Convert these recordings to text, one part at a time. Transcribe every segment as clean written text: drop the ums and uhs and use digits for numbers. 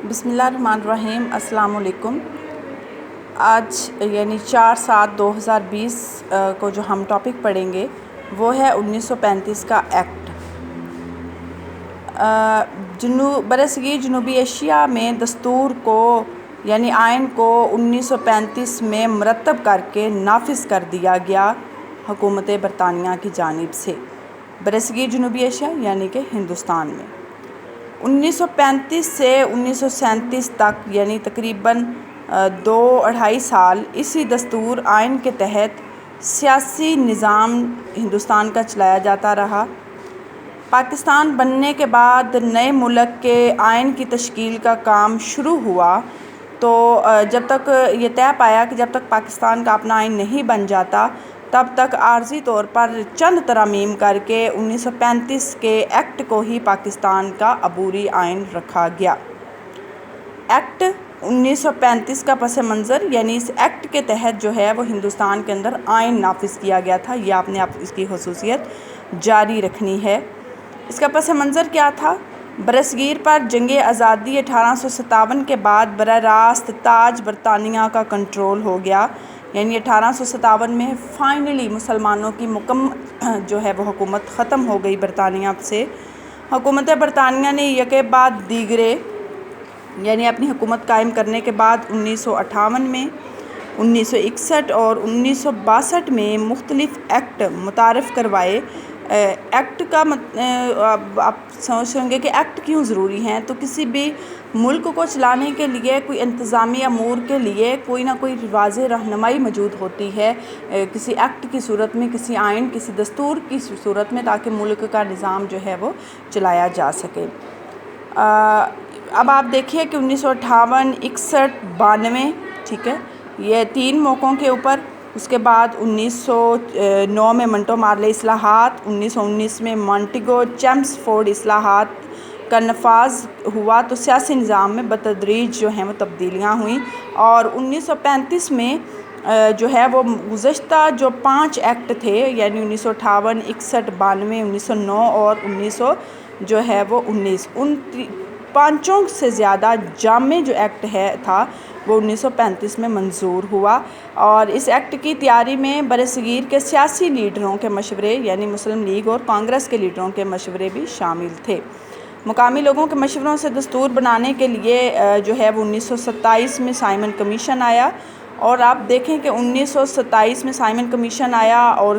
بسم اللہ الرحمن الرحیم۔ السلام علیکم۔ آج یعنی 4/7/2020 کو جو ہم ٹاپک پڑھیں گے وہ ہے 1935 کا ایکٹ۔ برصغیر جنوبی ایشیا میں دستور کو یعنی آئین کو 1935 میں مرتب کر کے نافذ کر دیا گیا حکومت برطانیہ کی جانب سے برصغیر جنوبی ایشیا یعنی کہ ہندوستان میں 1935 سے 1937 تک یعنی تقریباً 2-2.5 سال اسی دستور آئین کے تحت سیاسی نظام ہندوستان کا چلایا جاتا رہا۔ پاکستان بننے کے بعد نئے ملک کے آئین کی تشکیل کا کام شروع ہوا تو جب تک یہ طے پایا کہ جب تک پاکستان کا اپنا آئین نہیں بن جاتا تب تک عارضی طور پر چند ترامیم کر کے 1935 کے ایکٹ کو ہی پاکستان کا عبوری آئین رکھا گیا۔ ایکٹ 1935 کا پس منظر یعنی اس ایکٹ کے تحت جو ہے وہ ہندوستان کے اندر آئین نافذ کیا گیا تھا۔ یہ آپ نے اس کی خصوصیت جاری رکھنی ہے۔ اس کا پس منظر کیا تھا؟ برصغیر پر جنگ آزادی 1857 کے بعد براہ راست تاج برطانیہ کا کنٹرول ہو گیا، یعنی 1857 میں فائنلی مسلمانوں کی مکمل جو ہے وہ حکومت ختم ہو گئی برطانیہ سے۔ حکومت برطانیہ نے یکے بعد دیگرے یعنی اپنی حکومت قائم کرنے کے بعد 1958 میں 1961 اور 1962 میں مختلف ایکٹ متعارف کروائے۔ ایکٹ کا آپ سوچ رہے ہوں گے کہ ایکٹ کیوں ضروری ہیں، تو کسی بھی ملک کو چلانے کے لیے کوئی انتظامی امور کے لیے کوئی نہ کوئی واضح رہنمائی موجود ہوتی ہے کسی ایکٹ کی صورت میں، کسی آئین کسی دستور کی صورت میں، تاکہ ملک کا نظام جو ہے وہ چلایا جا سکے۔ اب آپ دیکھیے کہ 1958 61 92 ٹھیک ہے، یہ 3 موقعوں کے اوپر۔ اس کے بعد 1909 میں منٹو مارلے اصلاحات، 1919 میں مونٹیگو چیمسفورڈ اصلاحات کا نفاذ ہوا تو سیاسی نظام میں بتدریج جو ہیں وہ تبدیلیاں ہوئیں، اور 1935 میں جو ہے وہ گزشتہ جو 5 ایکٹ تھے یعنی 1958 61 92 1909 اور 1919 ان 5 سے زیادہ جامع جو ایکٹ تھا وہ 1935 میں منظور ہوا، اور اس ایکٹ کی تیاری میں برصغیر کے سیاسی لیڈروں کے مشورے یعنی مسلم لیگ اور کانگریس کے لیڈروں کے مشورے بھی شامل تھے۔ مقامی لوگوں کے مشوروں سے دستور بنانے کے لیے جو ہے وہ 1927 میں سائمن کمیشن آیا، اور آپ دیکھیں کہ 1927 میں سائمن کمیشن آیا اور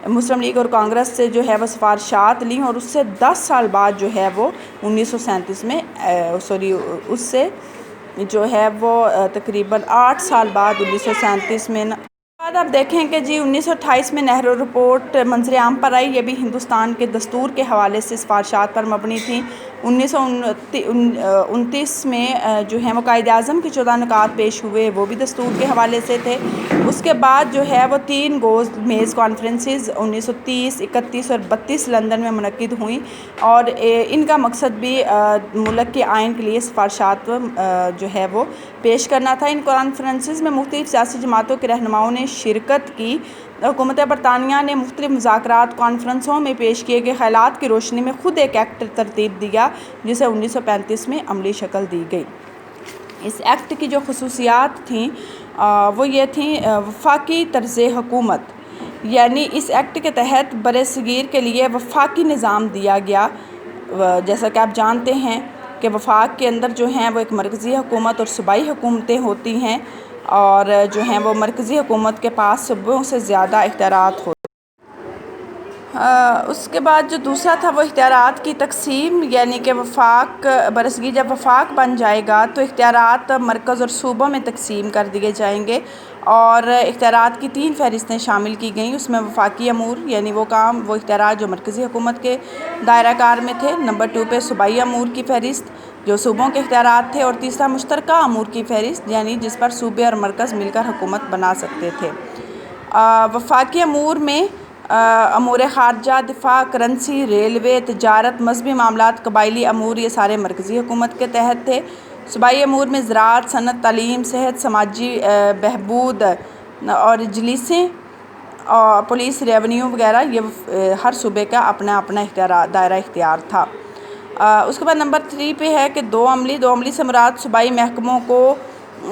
مسلم لیگ اور کانگریس سے جو ہے وہ سفارشات لیں، اور اس سے 10 سال بعد جو ہے وہ 1937 میں اس سے جو ہے وہ تقریباً 8 سال بعد 1937 میں بعد آپ دیکھیں کہ 1928 میں نہرو رپورٹ منظر عام پر آئی۔ یہ بھی ہندوستان کے دستور کے حوالے سے سفارشات پر مبنی تھی۔ 1929 میں جو ہیں وہ قائد اعظم کے 14 نکات پیش ہوئے، وہ بھی دستور کے حوالے سے تھے۔ اس کے بعد جو ہے وہ 3 گوز میز کانفرنسز 1930 31 اور 32 لندن میں منعقد ہوئیں، اور ان کا مقصد بھی ملک کے آئین کے لیے سفارشات جو ہے وہ پیش کرنا تھا۔ ان کانفرنسز میں مختلف سیاسی جماعتوں کے رہنماؤں نے شرکت کی۔ حکومت برطانیہ نے مختلف مذاکرات کانفرنسوں میں پیش کیے گئے خیالات کی روشنی میں خود ایک ایکٹ ترتیب دیا جسے 1935 میں عملی شکل دی گئی۔ اس ایکٹ کی جو خصوصیات تھیں وہ یہ تھیں: وفاقی طرز حکومت، یعنی اس ایکٹ کے تحت برصغیر کے لیے وفاقی نظام دیا گیا۔ جیسا کہ آپ جانتے ہیں کہ وفاق کے اندر جو ہیں وہ ایک مرکزی حکومت اور صوبائی حکومتیں ہوتی ہیں، اور جو ہیں وہ مرکزی حکومت کے پاس صوبوں سے زیادہ اختیارات ہوتے ہیں۔ اس کے بعد جو دوسرا تھا وہ اختیارات کی تقسیم، یعنی کہ وفاق برصغیر جب وفاق بن جائے گا تو اختیارات مرکز اور صوبوں میں تقسیم کر دیے جائیں گے، اور اختیارات کی 3 فہرستیں شامل کی گئیں۔ اس میں وفاقی امور یعنی وہ اختیارات جو مرکزی حکومت کے دائرہ کار میں تھے، نمبر 2 پہ صوبائی امور کی فہرست جو صوبوں کے اختیارات تھے، اور تیسرا مشترکہ امور کی فہرست یعنی جس پر صوبے اور مرکز مل کر حکومت بنا سکتے تھے۔ وفاقی امور میں امور خارجہ، دفاع، کرنسی، ریلوے، تجارت، مذہبی معاملات، قبائلی امور یہ سارے مرکزی حکومت کے تحت تھے۔ صوبائی امور میں زراعت، صنعت، تعلیم، صحت، سماجی بہبود اور اجلسیں، پولیس، ریونیو وغیرہ یہ ہر صوبے کا اپنا اپنا دائرہ اختیار تھا۔ اس کے بعد نمبر 3 پہ ہے کہ دو عملی سے مراد صوبائی محکموں کو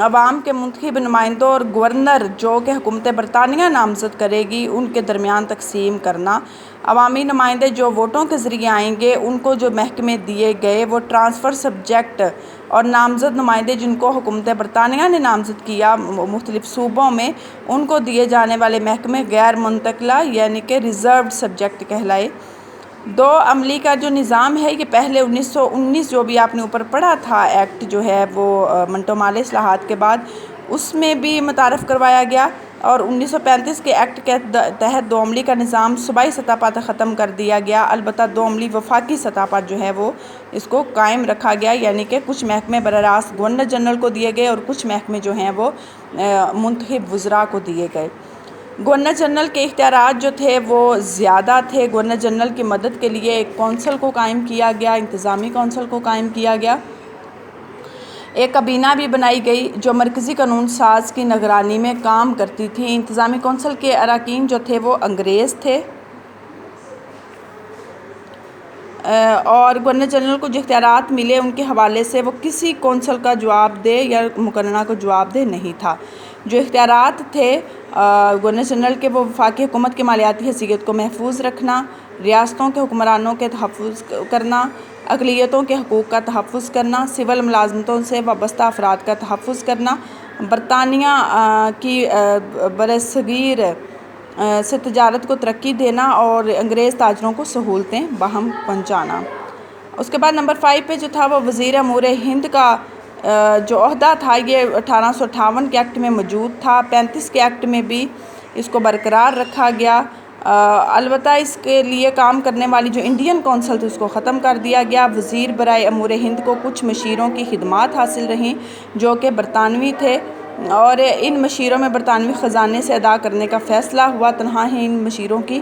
عوام کے منتخب نمائندوں اور گورنر جو کہ حکومت برطانیہ نامزد کرے گی ان کے درمیان تقسیم کرنا۔ عوامی نمائندے جو ووٹوں کے ذریعے آئیں گے ان کو جو محکمے دیے گئے وہ ٹرانسفر سبجیکٹ، اور نامزد نمائندے جن کو حکومت برطانیہ نے نامزد کیا مختلف صوبوں میں ان کو دیے جانے والے محکمے غیر منتقلہ یعنی کہ ریزروڈ سبجیکٹ کہلائے۔ دو عملی کا جو نظام ہے یہ پہلے 1919 جو بھی آپ نے اوپر پڑھا تھا ایکٹ جو ہے وہ منٹو مالے اصلاحات کے بعد اس میں بھی متعارف کروایا گیا، اور 1935 کے ایکٹ کے تحت دو عملی کا نظام صوبائی سطح پر ختم کر دیا گیا۔ البتہ دو عملی وفاقی سطح پر جو ہے وہ اس کو قائم رکھا گیا، یعنی کہ کچھ محکمے براہ راست گورنر جنرل کو دیے گئے اور کچھ محکمے جو ہیں وہ منتخب وزراء کو دیے گئے۔ گورنر جنرل کے اختیارات جو تھے وہ زیادہ تھے۔ گورنر جنرل کی مدد کے لیے ایک کونسل کو قائم کیا گیا، انتظامی کونسل کو قائم کیا گیا۔ ایک کابینہ بھی بنائی گئی جو مرکزی قانون ساز کی نگرانی میں کام کرتی تھی۔ انتظامی کونسل کے اراکین جو تھے وہ انگریز تھے، اور گورنر جنرل کو جو اختیارات ملے ان کے حوالے سے وہ کسی کونسل کا جواب دہ یا مقننہ کو جواب دہ نہیں تھا۔ جو اختیارات تھے گورنر جنرل کے وہ وفاقی حکومت کی مالیاتی حیثیت کو محفوظ رکھنا، ریاستوں کے حکمرانوں کے تحفظ کرنا، اقلیتوں کے حقوق کا تحفظ کرنا، سول ملازمتوں سے وابستہ افراد کا تحفظ کرنا، برطانیہ کی برصغیر سے تجارت کو ترقی دینا اور انگریز تاجروں کو سہولتیں باہم پہنچانا۔ اس کے بعد نمبر 5 پہ جو تھا وہ وزیر امور ہند کا جو عہدہ تھا یہ 1858 کے ایکٹ میں موجود تھا۔ 35 کے ایکٹ میں بھی اس کو برقرار رکھا گیا۔ البتہ اس کے لیے کام کرنے والی جو انڈین کونسل تھی اس کو ختم کر دیا گیا۔ وزیر برائے امور ہند کو کچھ مشیروں کی خدمات حاصل رہیں جو کہ برطانوی تھے، اور ان مشیروں میں برطانوی خزانے سے ادا کرنے کا فیصلہ ہوا۔ تنہا ہی ان مشیروں کی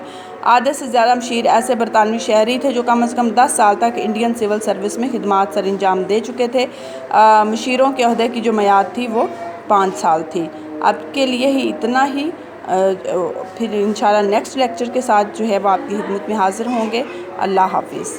آدھے سے زیادہ مشیر ایسے برطانوی شہری تھے جو کم از کم 10 سال تک انڈین سول سروس میں خدمات سر انجام دے چکے تھے۔ مشیروں کے عہدے کی جو میعاد تھی وہ 5 سال تھی۔ اب کے لیے ہی اتنا ہی، پھر انشاءاللہ نیکسٹ لیکچر کے ساتھ جو ہے وہ آپ کی خدمت میں حاضر ہوں گے۔ اللہ حافظ۔